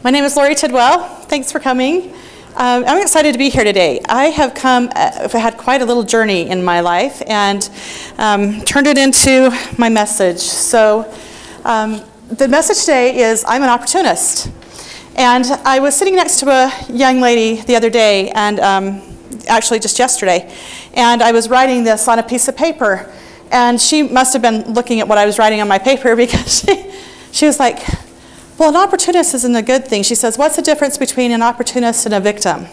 My name is Tidwell. Thanks for coming. I'm excited to be here today. I have had quite a little journey in my life and turned it into my message. So the message today is I'm an opportunist. And I was sitting next to a young lady the other day, and actually just yesterday, and I was writing this on a piece of paper. And she must have been looking at what I was writing on my paper because she was like, well, an opportunist isn't a good thing. She says, what's the difference between an opportunist and a victim?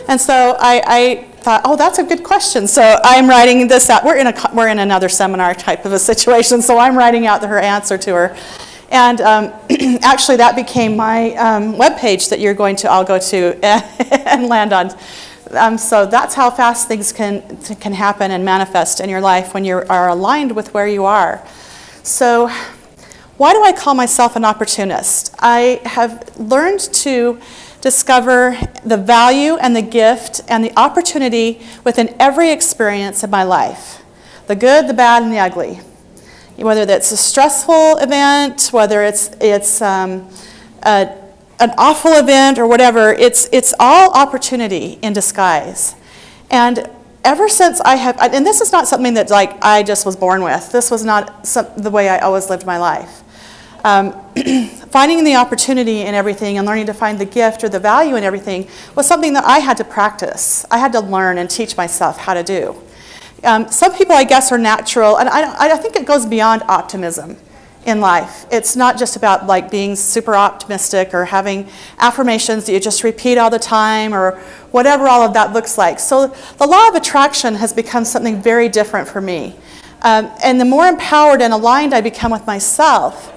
And so I thought, oh, that's a good question. So I'm writing this out. We're in another seminar type of a situation, so I'm writing out her answer to her. And actually, that became my webpage that you're going to all go to and land on. So that's how fast things can happen and manifest in your life when you are aligned with where you are. So why do I call myself an opportunist? I have learned to discover the value and the gift and the opportunity within every experience of my life. The good, the bad, and the ugly. Whether that's a stressful event, whether it's an awful event or whatever, it's all opportunity in disguise. And ever since I have, and this is not something that like I just was born with. This was not the way I always lived my life. Finding the opportunity in everything and learning to find the gift or the value in everything was something that I had to practice. I had to learn and teach myself how to do. Some people, I guess, are natural, and I think it goes beyond optimism in life. It's not just about like being super optimistic or having affirmations that you just repeat all the time or whatever all of that looks like. So the law of attraction has become something very different for me. And the more empowered and aligned I become with myself,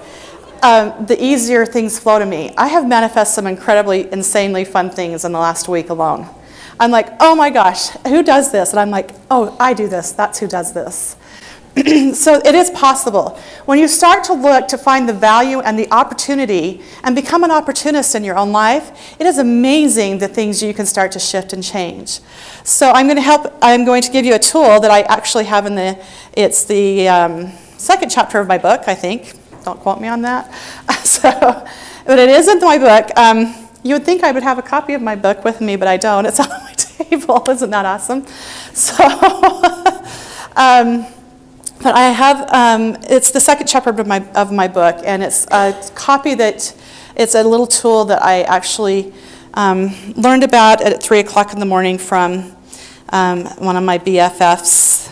the easier things flow to me. I have manifested some incredibly, insanely fun things in the last week alone. I'm like, oh my gosh, who does this? And I'm like, oh, I do this. That's who does this. So it is possible. When you start to look to find the value and the opportunity and become an opportunist in your own life, it is amazing the things you can start to shift and change. So I'm going to give you a tool that I actually have it's the second chapter of my book, I think. Don't quote me on that. But it is in my book. You would think I would have a copy of my book with me, but I don't. It's on my table. Isn't that awesome? So, but I have, it's the second chapter of my book, and it's a copy it's a little tool that I actually learned about at 3 o'clock in the morning from one of my BFFs,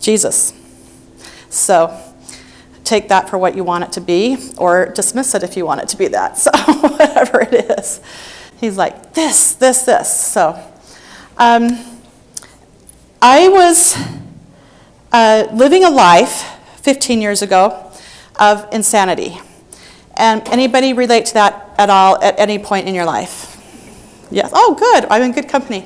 Jesus. So take that for what you want it to be, or dismiss it if you want it to be that. So whatever it is. He's like, this. So I was living a life 15 years ago of insanity. And anybody relate to that at all at any point in your life? Yes. Oh, good. I'm in good company.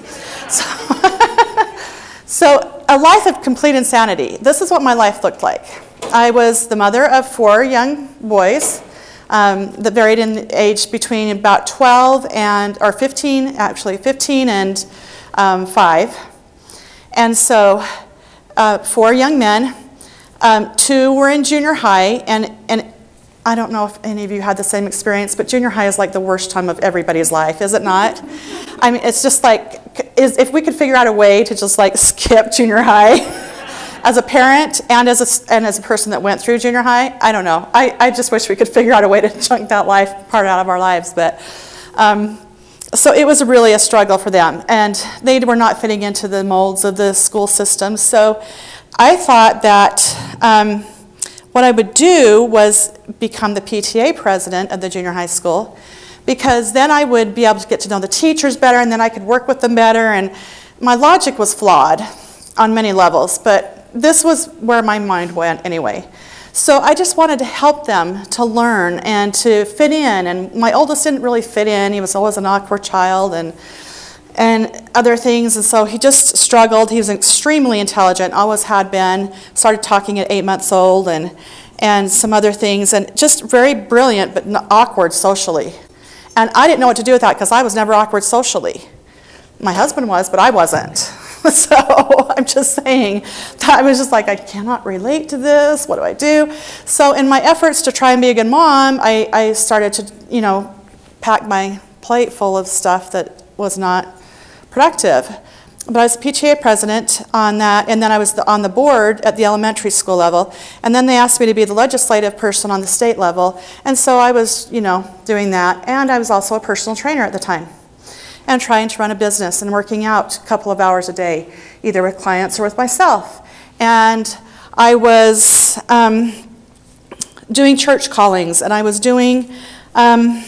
So a life of complete insanity. This is what my life looked like. I was the mother of 4 young boys that varied in age between about 12 or 15, actually 15 and 5. And so 4 young men, 2 were in junior high, and I don't know if any of you had the same experience, but junior high is like the worst time of everybody's life, is it not? I mean, it's just like, if we could figure out a way to just like skip junior high, as a parent and as a person that went through junior high, I don't know. I just wish we could figure out a way to chunk that life part out of our lives. But so it was really a struggle for them, and they were not fitting into the molds of the school system. So I thought that what I would do was become the PTA president of the junior high school, because then I would be able to get to know the teachers better, and then I could work with them better. And my logic was flawed on many levels, but this was where my mind went anyway. So I just wanted to help them to learn and to fit in. And my oldest didn't really fit in. He was always an awkward child and other things. And so he just struggled. He was extremely intelligent, always had been. Started talking at 8 months old and some other things. And just very brilliant, but awkward socially. And I didn't know what to do with that because I was never awkward socially. My husband was, but I wasn't. So I'm just saying that I was just like, I cannot relate to this. What do I do? So in my efforts to try and be a good mom, I started to, pack my plate full of stuff that was not productive. But I was PTA president on that, and then I was on the board at the elementary school level, and then they asked me to be the legislative person on the state level, and so I was, doing that, and I was also a personal trainer at the time, and trying to run a business and working out a couple of hours a day, either with clients or with myself. And I was doing church callings, and I was doing, I'm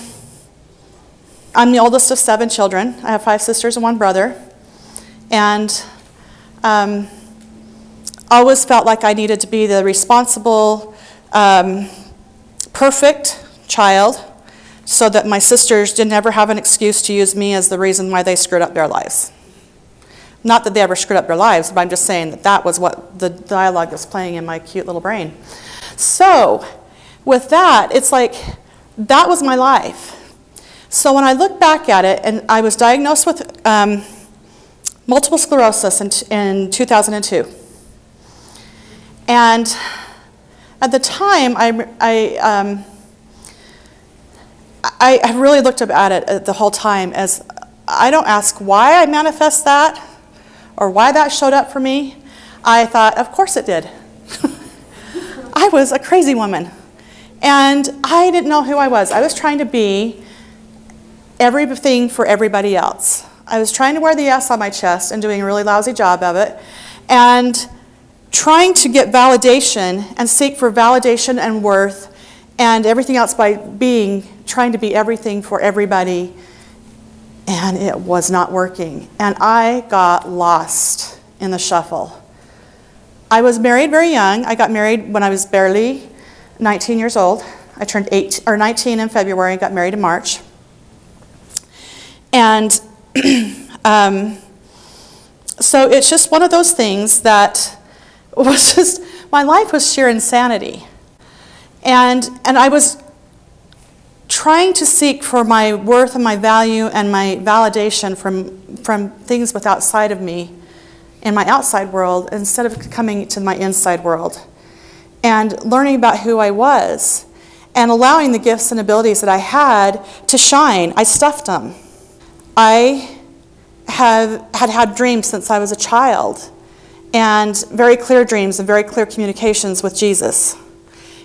the oldest of 7 children. I have 5 sisters and 1 brother. And always felt like I needed to be the responsible, perfect child so that my sisters didn't ever have an excuse to use me as the reason why they screwed up their lives. Not that they ever screwed up their lives, but I'm just saying that that was what the dialogue was playing in my cute little brain. So with that, it's like that was my life. So when I look back at it, and I was diagnosed with multiple sclerosis in 2002. And at the time, I really looked at it the whole time as I don't ask why I manifest that or why that showed up for me. I thought, of course it did. I was a crazy woman. And I didn't know who I was. I was trying to be everything for everybody else. I was trying to wear the S on my chest and doing a really lousy job of it, and trying to get validation and seek for validation and worth and everything else by trying to be everything for everybody, and it was not working. And I got lost in the shuffle. I was married very young. I got married when I was barely 19 years old. I turned 19 in February and got married in March. And so it's just one of those things that was just, my life was sheer insanity. And I was trying to seek for my worth and my value and my validation from things with outside of me in my outside world instead of coming to my inside world and learning about who I was and allowing the gifts and abilities that I had to shine. I stuffed them. I had dreams since I was a child, and very clear dreams and very clear communications with Jesus.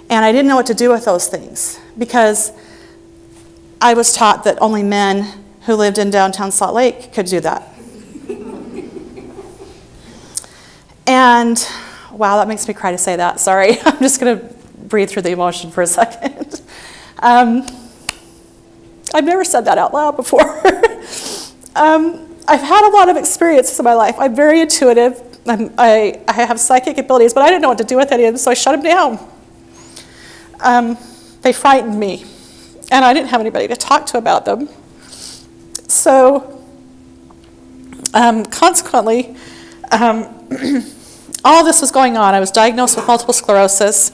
And I didn't know what to do with those things because I was taught that only men who lived in downtown Salt Lake could do that. And, wow, that makes me cry to say that. Sorry. I'm just going to breathe through the emotion for a second. I've never said that out loud before. I've had a lot of experiences in my life. I'm very intuitive. I have psychic abilities, but I didn't know what to do with any of them, so I shut them down. They frightened me, and I didn't have anybody to talk to about them. So, consequently, all this was going on. I was diagnosed with multiple sclerosis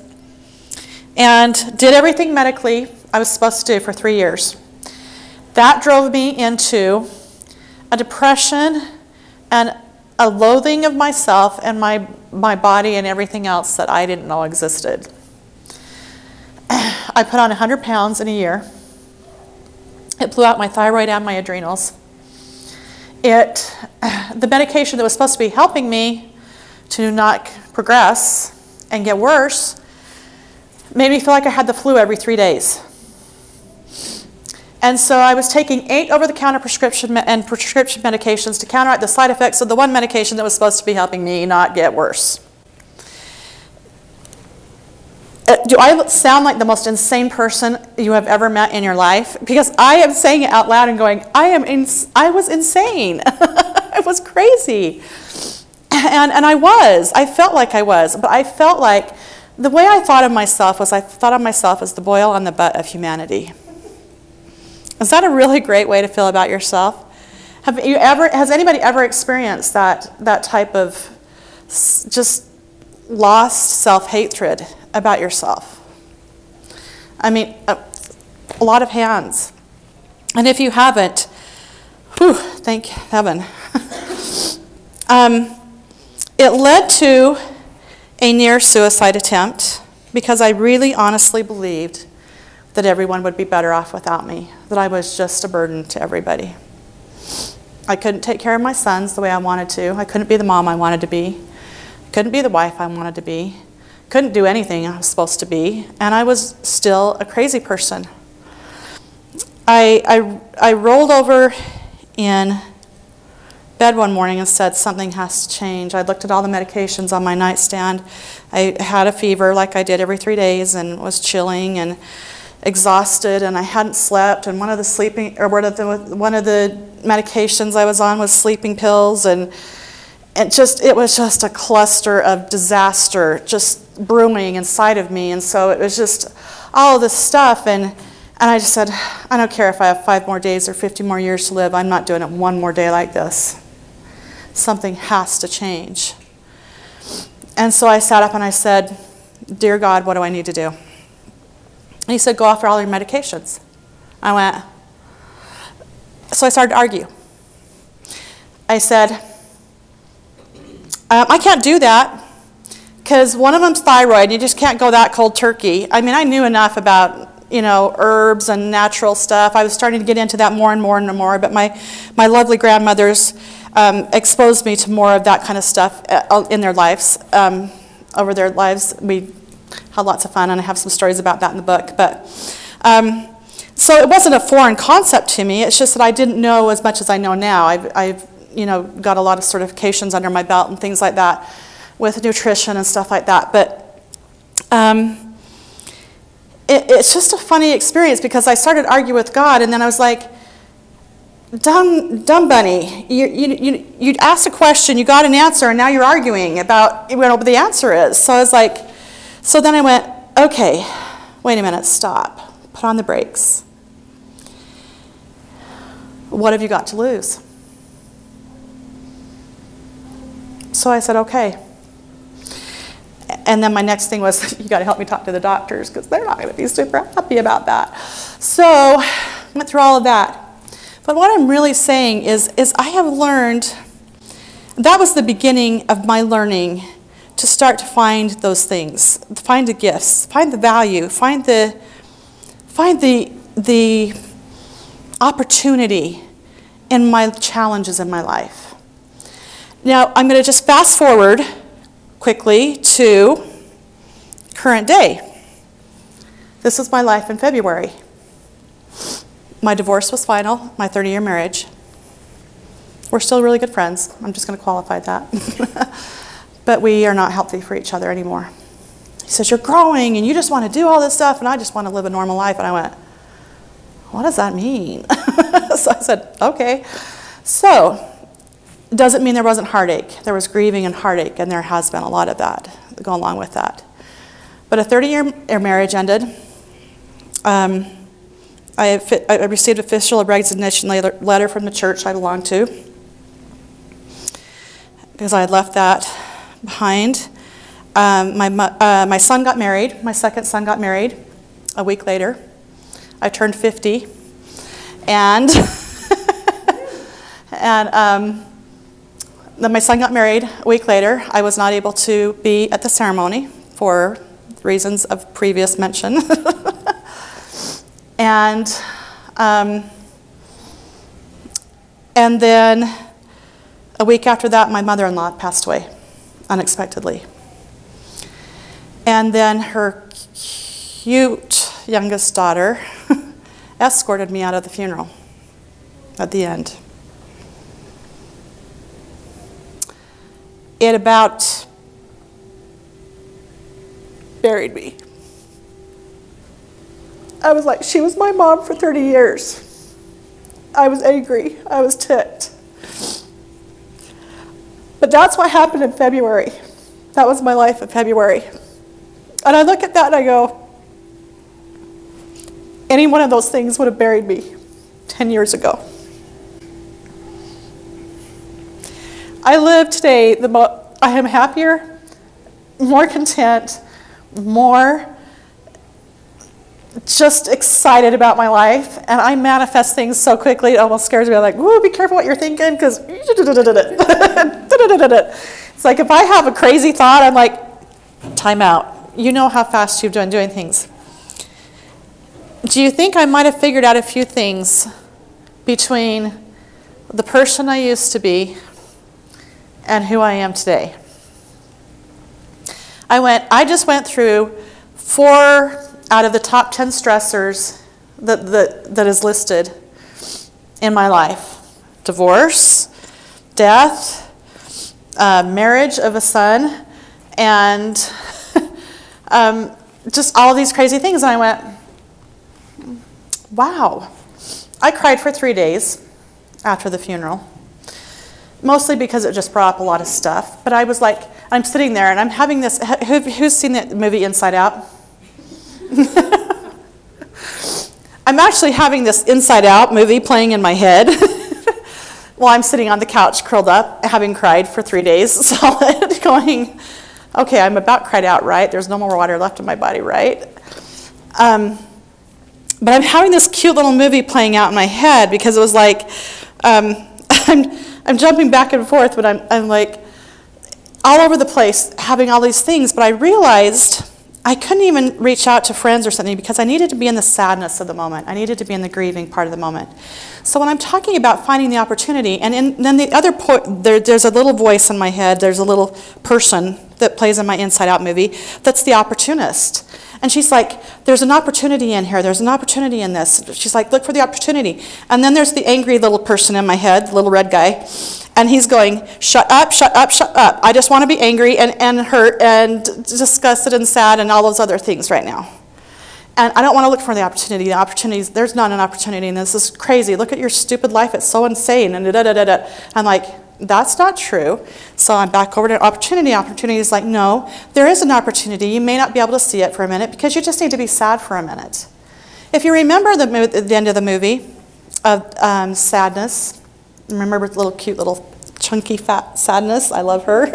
and did everything medically I was supposed to do for 3 years. That drove me into a depression and a loathing of myself and my body and everything else that I didn't know existed. I put on 100 pounds in a year. It blew out my thyroid and my adrenals. The medication that was supposed to be helping me to not progress and get worse made me feel like I had the flu every 3 days. And so I was taking 8 over-the-counter prescription medications to counteract the side effects of the one medication that was supposed to be helping me not get worse. Do I sound like the most insane person you have ever met in your life? Because I am saying it out loud and going, I was insane. I was crazy. And I felt like I was, but I felt like the way I thought of myself was I thought of myself as the boil on the butt of humanity. Is that a really great way to feel about yourself? Has anybody ever experienced that type of just lost self-hatred about yourself? I mean, a lot of hands. And if you haven't, whew, thank heaven. It led to a near suicide attempt because I really honestly believed that everyone would be better off without me, that I was just a burden to everybody. I couldn't take care of my sons the way I wanted to. I couldn't be the mom I wanted to be. Couldn't be the wife I wanted to be. Couldn't do anything I was supposed to be. And I was still a crazy person. I rolled over in bed one morning and said, something has to change. I looked at all the medications on my nightstand. I had a fever like I did every 3 days and was chilling and exhausted, and I hadn't slept, and one of the medications I was on was sleeping pills, and it was just a cluster of disaster just brewing inside of me. And so it was just all of this stuff, and I just said, I don't care if I have 5 more days or 50 more years to live, I'm not doing it one more day like this. Something has to change. And so I sat up and I said, dear God, what do I need to do? And he said, go off all your medications. I went, so I started to argue. I said, I can't do that because one of them's thyroid. You just can't go that cold turkey. I mean, I knew enough about, herbs and natural stuff. I was starting to get into that more and more and more, but my lovely grandmothers exposed me to more of that kind of stuff in their lives. Over their lives, we had lots of fun, and I have some stories about that in the book. But so it wasn't a foreign concept to me. It's just that I didn't know as much as I know now. I've got a lot of certifications under my belt and things like that with nutrition and stuff like that. But it's just a funny experience because I started arguing with God, and then I was like, dumb bunny, you asked a question, you got an answer, and now you're arguing about what the answer is. So I was like, so then I went, okay, wait a minute, stop, put on the brakes. What have you got to lose? So I said, okay. And then my next thing was, you got to help me talk to the doctors because they're not going to be super happy about that. So I went through all of that. But what I'm really saying is I have learned, that was the beginning of my learning to start to find those things, find the gifts, find the value, find the opportunity in my challenges in my life. Now, I'm going to just fast forward quickly to current day. This was my life in February. My divorce was final, my 30-year marriage. We're still really good friends. I'm just going to qualify that. But we are not healthy for each other anymore. He says, you're growing and you just want to do all this stuff and I just want to live a normal life. And I went, what does that mean? So I said, okay. So it doesn't mean there wasn't heartache. There was grieving and heartache, and there has been a lot of that going along with that. But a 30-year marriage ended. I received official resignation letter from the church I belonged to because I had left that behind. My son got married. My second son got married a week later. I turned 50, and then my son got married a week later. I was not able to be at the ceremony for reasons of previous mention. And then a week after that, my mother-in-law passed away unexpectedly. And then her cute youngest daughter escorted me out of the funeral at the end. It about buried me. I was like, she was my mom for 30 years. I was angry. I was ticked. But that's what happened in February. That was my life in February. And I look at that and I go, any one of those things would have buried me 10 years ago. I live today, I am happier, more content, more just excited about my life, and I manifest things so quickly it almost scares me. I'm like, whoa, be careful what you're thinking, because it's like if I have a crazy thought, I'm like, time out. You know how fast you've been doing things. Do you think I might have figured out a few things between the person I used to be and who I am today? I just went through 4 out of the top 10 stressors that is listed in my life. Divorce, death, marriage of a son, and just all these crazy things. And I went, wow. I cried for 3 days after the funeral, mostly because it just brought up a lot of stuff. But I was like, I'm sitting there and I'm having this, who's seen the movie Inside Out? I'm actually having this Inside Out movie playing in my head while I'm sitting on the couch curled up, having cried for 3 days solid, going, okay, I'm about cried out, right? There's no more water left in my body, right? But I'm having this cute little movie playing out in my head because it was like, I'm jumping back and forth, but I'm like all over the place having all these things, but I realized I couldn't even reach out to friends or something because I needed to be in the sadness of the moment. I needed to be in the grieving part of the moment. So when I'm talking about finding the opportunity, and then the other there's a little voice in my head, there's a little person that plays in my Inside Out movie that's the opportunist. And she's like, there's an opportunity in here, there's an opportunity in this. She's like, look for the opportunity. And then there's the angry little person in my head, the little red guy. And he's going, shut up, shut up, shut up. I just want to be angry and hurt and disgusted and sad and all those other things right now. And I don't want to look for the opportunity. The opportunities, there's not an opportunity, and this is crazy. Look at your stupid life, it's so insane. And da-da-da-da-da. I'm like, that's not true. So I'm back over to opportunity. Opportunity is like, no, there is an opportunity. You may not be able to see it for a minute because you just need to be sad for a minute. If you remember the end of the movie of Sadness, remember the little cute little chunky fat Sadness? I love her.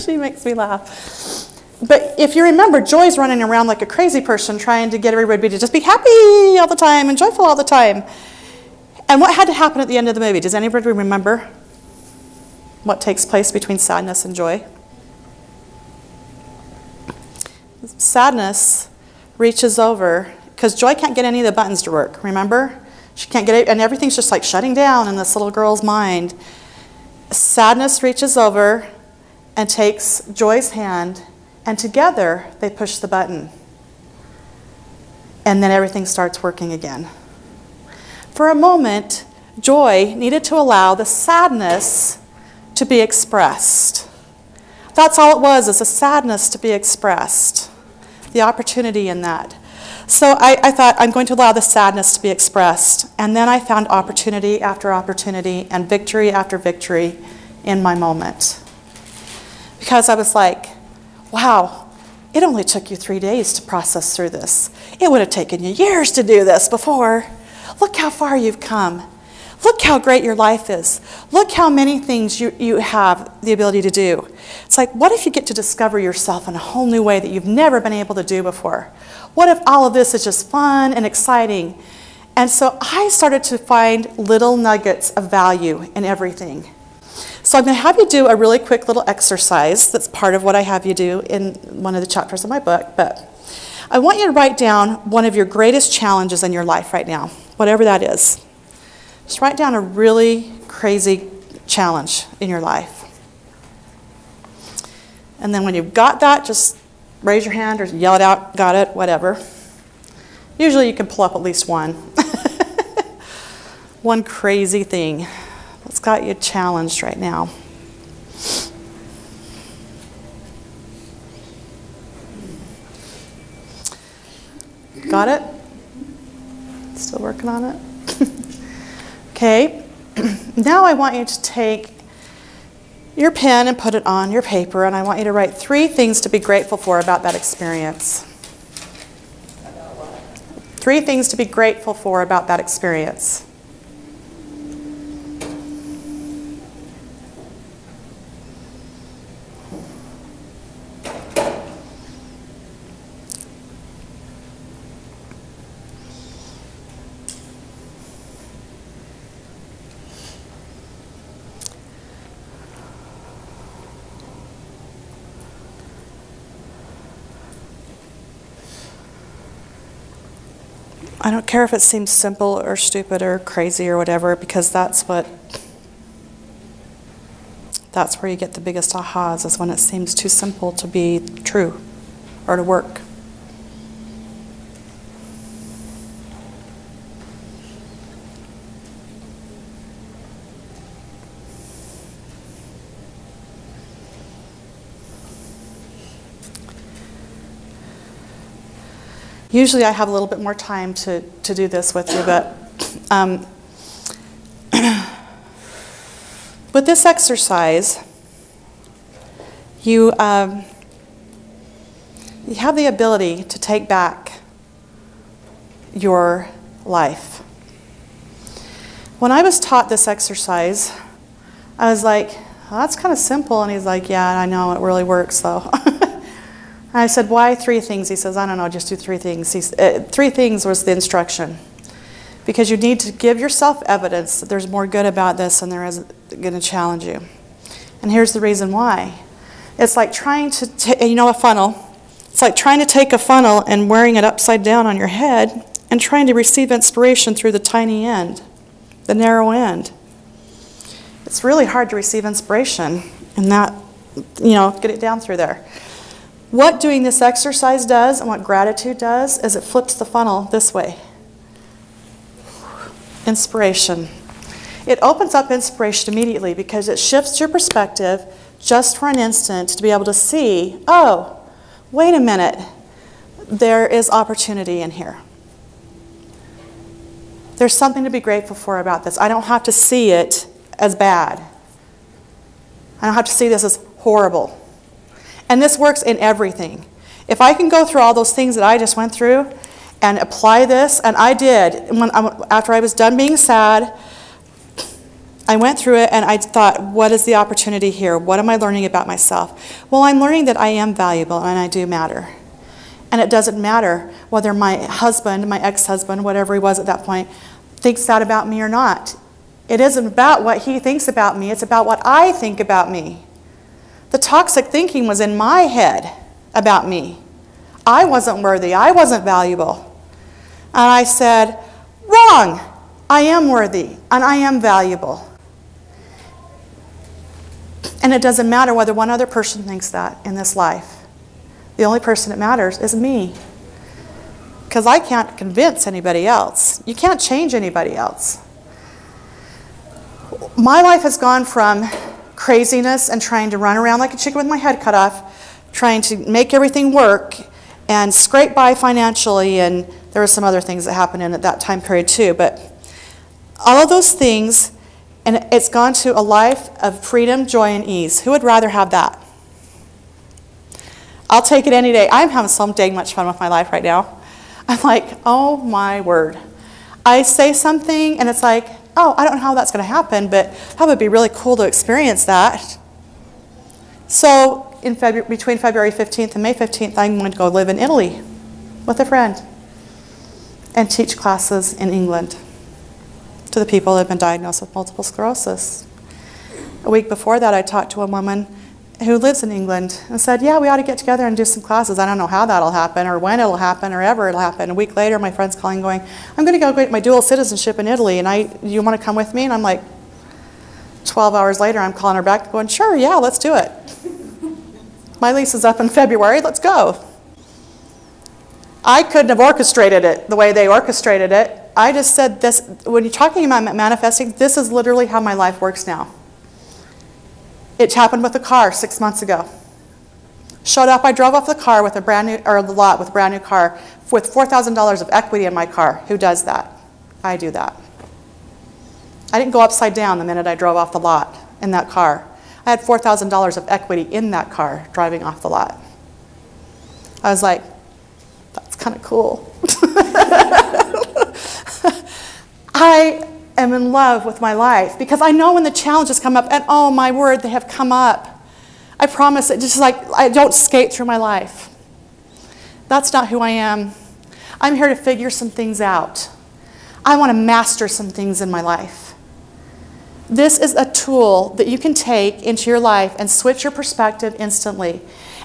She makes me laugh. But if you remember, Joy's running around like a crazy person trying to get everybody to just be happy all the time and joyful all the time. And what had to happen at the end of the movie? Does anybody remember what takes place between sadness and joy? Sadness reaches over, because Joy can't get any of the buttons to work, remember? She can't get it, and everything's just like shutting down in this little girl's mind. Sadness reaches over and takes Joy's hand, and together they push the button. And then everything starts working again. For a moment, Joy needed to allow the sadness to be expressed. That's all it was, is a sadness to be expressed. The opportunity in that. So I thought, I'm going to allow the sadness to be expressed. And then I found opportunity after opportunity and victory after victory in my moment. Because I was like, wow, it only took you 3 days to process through this. It would have taken you years to do this before. Look how far you've come. Look how great your life is. Look how many things you have the ability to do. It's like, what if you get to discover yourself in a whole new way that you've never been able to do before? What if all of this is just fun and exciting? And so I started to find little nuggets of value in everything. So I'm going to have you do a really quick little exercise that's part of what I have you do in one of the chapters of my book. But I want you to write down one of your greatest challenges in your life right now, whatever that is. Just write down a really crazy challenge in your life. And then when you've got that, just raise your hand or yell it out, got it, whatever. Usually you can pull up at least one. One crazy thing that's got you challenged right now. Got it? Still working on it? Okay, now I want you to take your pen and put it on your paper, and I want you to write 3 things to be grateful for about that experience. 3 things to be grateful for about that experience. I don't care if it seems simple or stupid or crazy or whatever, because that's where you get the biggest ahas, is when it seems too simple to be true or to work. Usually I have a little bit more time to do this with you, but with this exercise, you have the ability to take back your life. When I was taught this exercise, I was like, well, that's kind of simple. And he's like, yeah, I know, it really works though. I said, why 3 things? He says, I don't know, just do 3 things. 3 things was the instruction. Because you need to give yourself evidence that there's more good about this than there is going to challenge you. And here's the reason why. It's like trying to, a funnel. It's like trying to take a funnel and wearing it upside down on your head and trying to receive inspiration through the tiny end, the narrow end. It's really hard to receive inspiration and not, get it down through there. What doing this exercise does and what gratitude does is it flips the funnel this way. Inspiration. It opens up inspiration immediately because it shifts your perspective just for an instant to be able to see, oh, wait a minute, there is opportunity in here. There's something to be grateful for about this. I don't have to see it as bad. I don't have to see this as horrible. And this works in everything. If I can go through all those things that I just went through and apply this, and I did, after I was done being sad, I went through it and I thought, what is the opportunity here? What am I learning about myself? Well, I'm learning that I am valuable and I do matter. And it doesn't matter whether my husband, my ex-husband, whatever he was at that point, thinks that about me or not. It isn't about what he thinks about me, it's about what I think about me. The toxic thinking was in my head about me. I wasn't worthy. I wasn't valuable. And I said, wrong. I am worthy and I am valuable. And it doesn't matter whether one other person thinks that in this life. The only person that matters is me. Because I can't convince anybody else. You can't change anybody else. My life has gone from craziness and trying to run around like a chicken with my head cut off, trying to make everything work and scrape by financially, and there were some other things that happened in at that time period too, but all of those things, and it's gone to a life of freedom, joy, and ease. Who would rather have that? I'll take it any day. I'm having so dang much fun with my life right now. I'm like, oh my word. I say something and it's like, oh, I don't know how that's going to happen, but that would be really cool to experience that. So between February 15th and May 15th, I'm going to go live in Italy with a friend and teach classes in England to the people that have been diagnosed with multiple sclerosis. A week before that, I talked to a woman who lives in England and said, yeah, we ought to get together and do some classes. I don't know how that'll happen or when it'll happen or ever it'll happen. A week later, my friend's calling going, I'm going to go get my dual citizenship in Italy, and you want to come with me? And I'm like, 12 hours later, I'm calling her back going, sure, yeah, let's do it. My lease is up in February, let's go. I couldn't have orchestrated it the way they orchestrated it. I just said this, when you're talking about manifesting, this is literally how my life works now. It happened with a car 6 months ago. Showed up, I drove off the car with a brand new, or the lot with a brand new car with $4,000 of equity in my car. Who does that? I do that. I didn't go upside down the minute I drove off the lot in that car. I had $4,000 of equity in that car driving off the lot. I was like, that's kind of cool. I am in love with my life because I know when the challenges come up, and oh my word, they have come up. I promise it, just like I don't skate through my life. That's not who I am. I'm here to figure some things out. I want to master some things in my life. This is a tool that you can take into your life and switch your perspective instantly.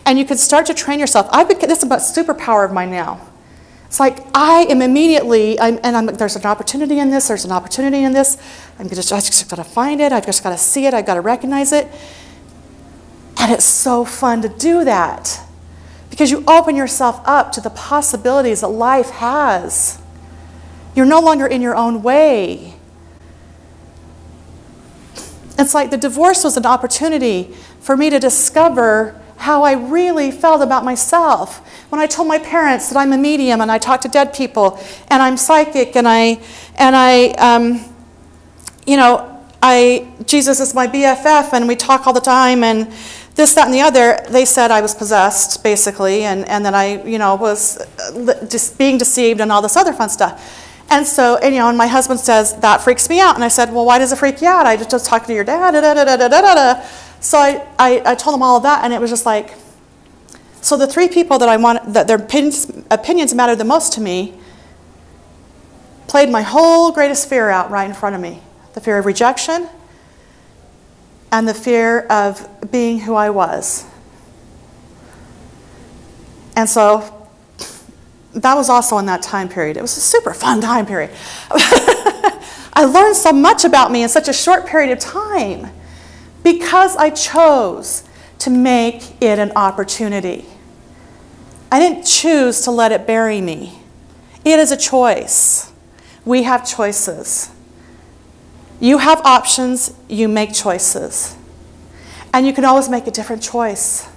And you can start to train yourself. This is a superpower of mine now. It's like I am immediately, there's an opportunity in this, there's an opportunity in this. I just got to find it, I've just got to see it, I've got to recognize it. And it's so fun to do that because you open yourself up to the possibilities that life has. You're no longer in your own way. It's like the divorce was an opportunity for me to discover how I really felt about myself. When I told my parents that I'm a medium and I talk to dead people and I'm psychic and Jesus is my BFF and we talk all the time and this, that, and the other, they said I was possessed, basically, and that I, was just being deceived and all this other fun stuff. And so, and my husband says, that freaks me out. And I said, well, why does it freak you out? I just talked to your dad, da-da-da-da-da-da-da. So I told him all of that, and it was just like, so the three people that I want, that their opinions mattered the most to me, played my whole greatest fear out right in front of me. The fear of rejection and the fear of being who I was. And so that was also in that time period. It was a super fun time period. I learned so much about me in such a short period of time because I chose to make it an opportunity. I didn't choose to let it bury me. It is a choice. We have choices. You have options, you make choices. And you can always make a different choice.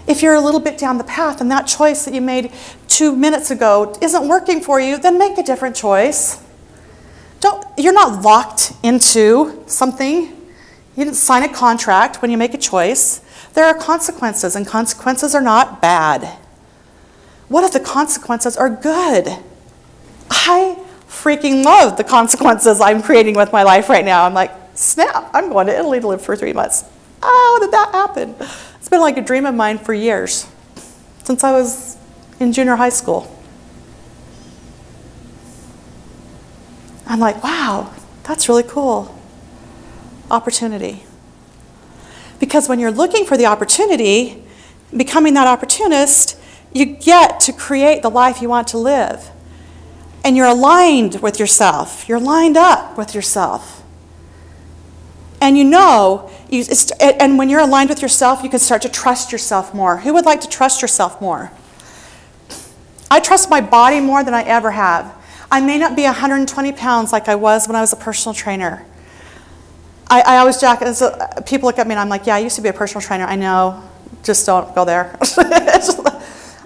If you're a little bit down the path and that choice that you made 2 minutes ago isn't working for you, then make a different choice. You're not locked into something. You didn't sign a contract when you make a choice. There are consequences, and consequences are not bad. What if the consequences are good? I freaking love the consequences I'm creating with my life right now. I'm like, snap, I'm going to Italy to live for 3 months. How did that happen? It's been like a dream of mine for years, since I was in junior high school. I'm like, wow, that's really cool. Opportunity. Because when you're looking for the opportunity, becoming that opportunist, you get to create the life you want to live. And you're aligned with yourself. You're lined up with yourself. And and when you're aligned with yourself, you can start to trust yourself more. Who would like to trust yourself more? I trust my body more than I ever have. I may not be 120 pounds like I was when I was a personal trainer. I always joke, and so people look at me and I'm like, yeah, I used to be a personal trainer. I know, just don't go there.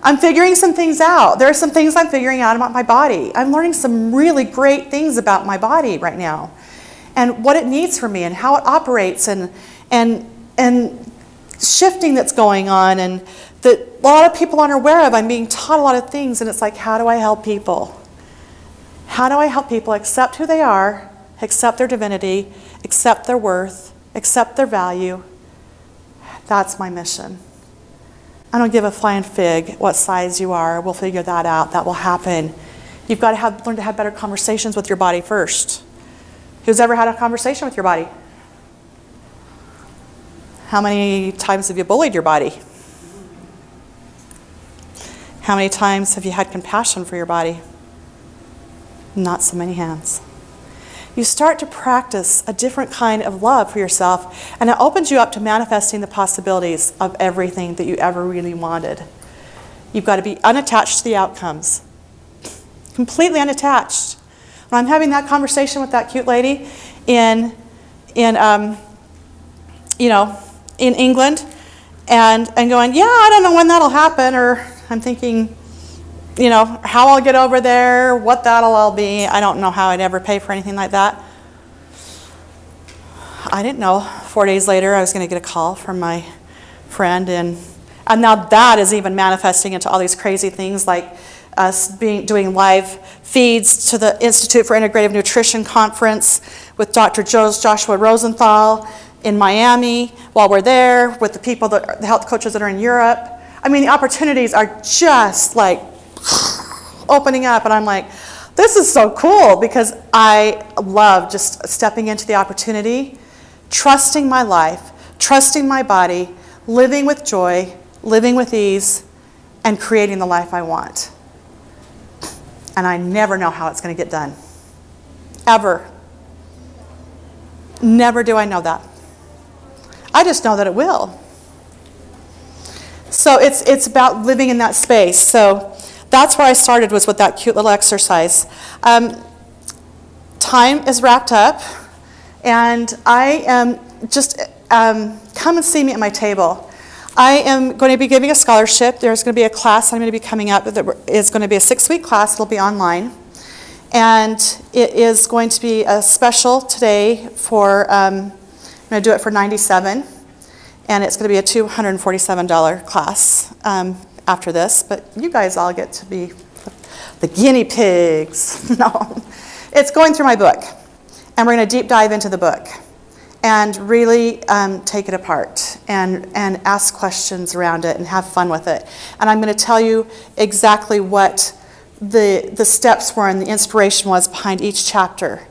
I'm figuring some things out. There are some things I'm figuring out about my body. I'm learning some really great things about my body right now and what it needs from me and how it operates and shifting that's going on and that a lot of people aren't aware of. I'm being taught a lot of things, and it's like, how do I help people? How do I help people accept who they are, accept their divinity, accept their worth, accept their value? That's my mission. I don't give a flying fig what size you are. We'll figure that out. That will happen. You've got to learn to have better conversations with your body first. Who's ever had a conversation with your body? How many times have you bullied your body? How many times have you had compassion for your body? Not so many hands. You start to practice a different kind of love for yourself, and it opens you up to manifesting the possibilities of everything that you ever really wanted. You've got to be unattached to the outcomes. Completely unattached. When I'm having that conversation with that cute lady in England and going, yeah, I don't know when that'll happen, or I'm thinking, how I'll get over there, what that'll all be. I don't know how I'd ever pay for anything like that. I didn't know 4 days later I was going to get a call from my friend, and now that is even manifesting into all these crazy things like us doing live feeds to the Institute for Integrative Nutrition Conference with Dr. Joshua Rosenthal in Miami while we're there with the people, the health coaches that are in Europe. I mean, the opportunities are just like opening up, and I'm like, this is so cool, because I love just stepping into the opportunity, trusting my life, trusting my body, living with joy, living with ease, and creating the life I want. and I never know how it's going to get done. Ever. Never do I know that. I just know that it will. So it's about living in that space. So that's where I started, was with that cute little exercise. Time is wrapped up, and I am just, come and see me at my table. I am going to be giving a scholarship. There's going to be a class I'm going to be coming up that is going to be a 6-week class. It'll be online. And it is going to be a special today for, I'm going to do it for $97. And it's going to be a $247 class after this. But you guys all get to be the guinea pigs. No. It's going through my book. And we're going to deep dive into the book and really take it apart and ask questions around it and have fun with it. And I'm going to tell you exactly what the steps were and the inspiration was behind each chapter.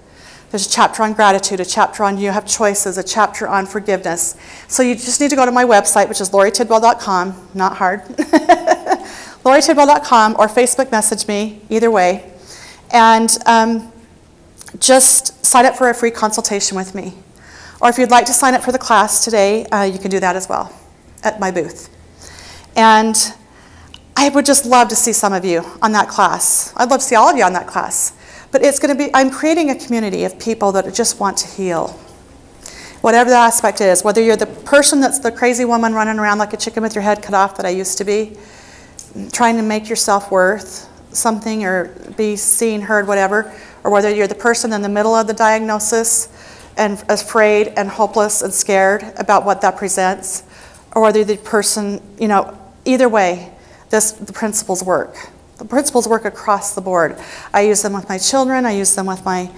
There's a chapter on gratitude, a chapter on you have choices, a chapter on forgiveness. So you just need to go to my website, which is LoriTidwell.com, not hard. LoriTidwell.com, or Facebook message me, either way. And just sign up for a free consultation with me. Or if you'd like to sign up for the class today, you can do that as well at my booth. And I would just love to see some of you on that class. I'd love to see all of you on that class. But it's going to be, I'm creating a community of people that just want to heal. Whatever the aspect is, whether you're the person that's the crazy woman running around like a chicken with your head cut off that I used to be, trying to make yourself worth something or be seen, heard, whatever, or whether you're the person in the middle of the diagnosis and afraid and hopeless and scared about what that presents, or whether you're the person, you know, either way, the principles work. The principles work across the board. I use them with my children. I use them with my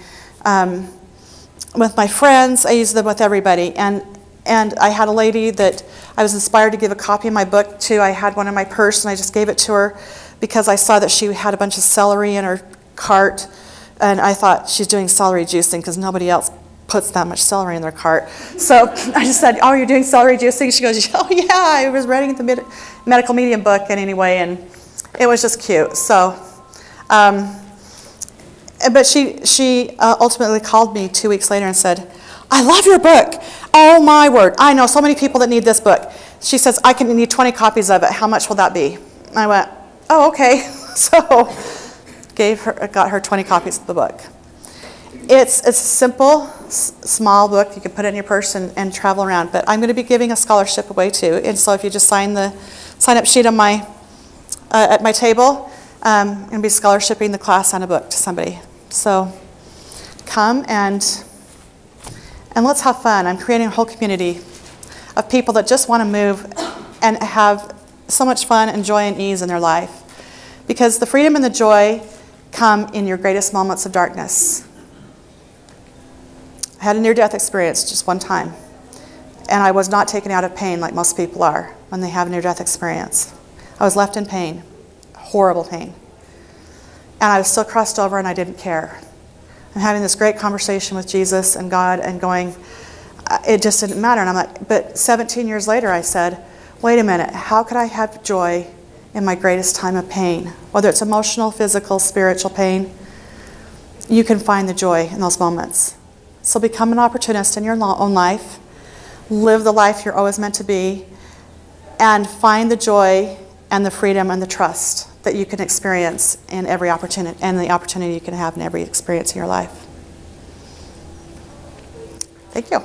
friends. I use them with everybody. And I had a lady that I was inspired to give a copy of my book to. I had one in my purse, and I just gave it to her because I saw that she had a bunch of celery in her cart, and I thought she's doing celery juicing because nobody else puts that much celery in their cart. So I just said, "Oh, you're doing celery juicing?" She goes, "Oh yeah, I was reading the medical medium book anyway," and it was just cute. So, but she ultimately called me 2 weeks later and said, "I love your book. Oh my word, I know so many people that need this book." She says, "I can need 20 copies of it. How much will that be?" And I went, "Oh, okay." So, got her 20 copies of the book. It's a simple, small book. You can put it in your purse and travel around. But I'm going to be giving a scholarship away too. And so if you just sign the sign-up sheet on my at my table, I'm going to be scholarshiping the class on a book to somebody. So come and let's have fun. I'm creating a whole community of people that just want to move and have so much fun and joy and ease in their life. Because the freedom and the joy come in your greatest moments of darkness. I had a near-death experience just one time, and I was not taken out of pain like most people are when they have a near-death experience. I was left in pain, horrible pain, and I was still crossed over, and I didn't care. I'm having this great conversation with Jesus and God and going, it just didn't matter. And I'm like, but 17 years later I said, wait a minute, how could I have joy in my greatest time of pain? Whether it's emotional, physical, spiritual pain, you can find the joy in those moments. So become an opportunist in your own life. Live the life you're always meant to be. And find the joy and the freedom and the trust that you can experience in every opportunity, and the opportunity you can have in every experience in your life. Thank you.